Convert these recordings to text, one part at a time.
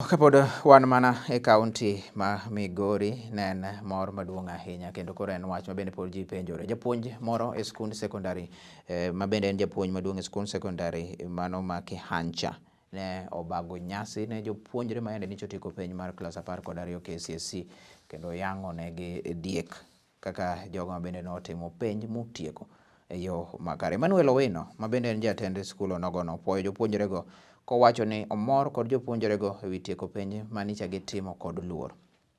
Kapod wan mana e kaunti ma Migori nen mor maduong' ahinya kendo koro en wach mabende pod ji penjore. Japuonj moro e skund sekondari mabende en japuonj maduong' e skund sekondari mano ma Kihancha ne obago nyasi ne jopuonjre ma ni chotieko penj mar klas 12 Kcse kendo yango negi diek kaka jogo mabende notimo penj mutieko e yo makare. Manuel Owino mabende en jatend skul onogono puoyo jopuonjre go kowacho ni omor kod jopuonjrego ewi tieko penj manicha gitimo kod luor.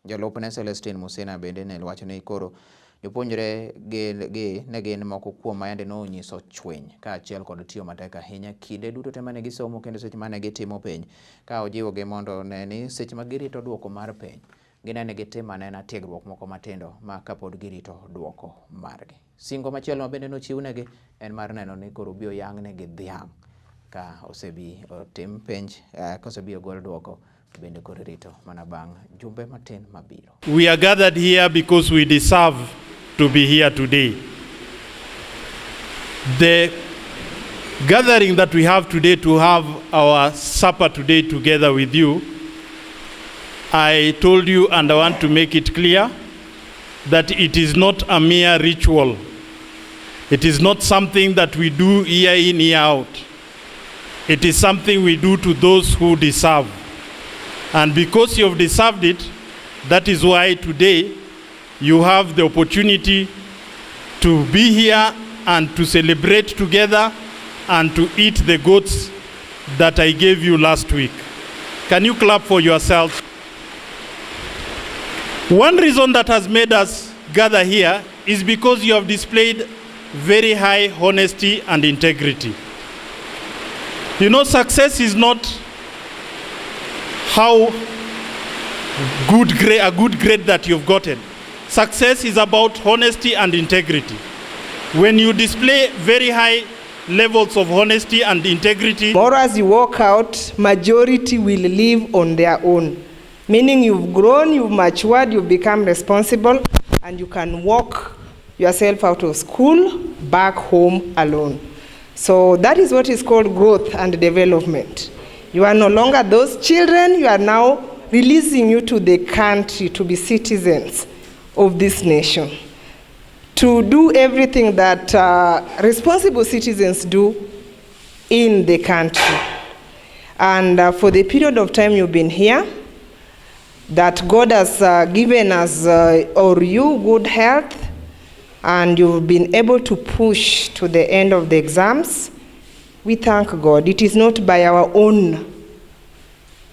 Jalupne Celestine Musina bende ne wacho ni koro jopuonjre ne gin moko kuom mayande no nyiso chweny ka achiel kod tiyo matek ahinya kinde duto te mane gisomo kendo seche mane gitimo penj ka ojiwogi mondo ne ni seche ma girito duoko mar penj ginene gitimo anena tiegruok moko matindo ma kapod girito duoko margi. Singo machielo mabende nochiwnegi en mar neno ni koro bio yang negi dhiang' ka osebi otim penj kosebi ogol duoko bende koro rito mana bang' jumbe matin mabiro. We are gathered here because we deserve to be here today. The gathering that we have today to have our supper today together with you, I told you and I want to make it clear that it is not a mere ritual. It is not something that we do year in, year out. It is something we do to those who deserve. And because you have deserved it, that is why today you have the opportunity to be here and to celebrate together and to eat the goats that I gave you last week. Can you clap for yourselves? One reason that has made us gather here is because you have displayed very high honesty and integrity. You know, success is not how a good grade that you've gotten. Success is about honesty and integrity. When you display very high levels of honesty and integrity, more as you walk out, majority will live on their own. Meaning you've grown, you've matured, you've become responsible, and you can walk yourself out of school, back home alone. So that is what is called growth and development. You are no longer those children, you are now releasing you to the country to be citizens of this nation, to do everything that responsible citizens do in the country. And for the period of time you've been here, that God has given us or you good health, and you've been able to push to the end of the exams, we thank God. It is not by our own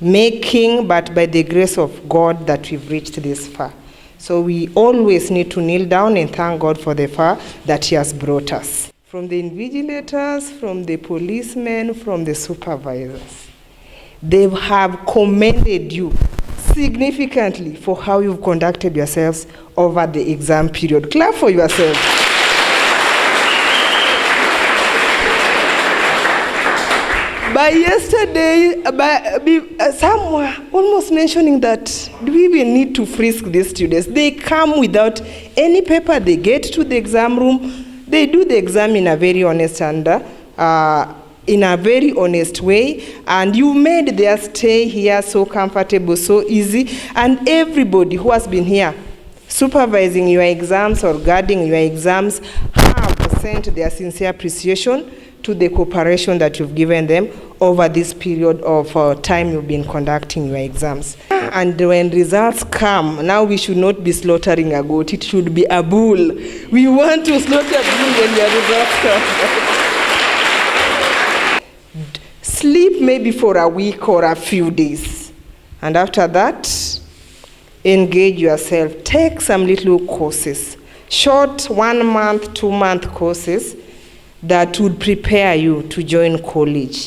making, but by the grace of God that we've reached this far. So we always need to kneel down and thank God for the far that He has brought us. From the invigilators, from the policemen, from the supervisors, they have commended you significantly for how you've conducted yourselves over the exam period. Clap for yourselves. By yesterday, someone almost mentioning that, do we even need to frisk these students? They come without any paper, they get to the exam room, they do the exam in a very honest way, and you made their stay here so comfortable, so easy, and everybody who has been here supervising your exams or guarding your exams have sent their sincere appreciation to the cooperation that you've given them over this period of time you've been conducting your exams. And when results come, now we should not be slaughtering a goat, it should be a bull. We want to slaughter a bull when the results come. Sleep maybe for a week or a few days, and after that, engage yourself. Take some little courses, short 1 month, 2 month courses that would prepare you to join college.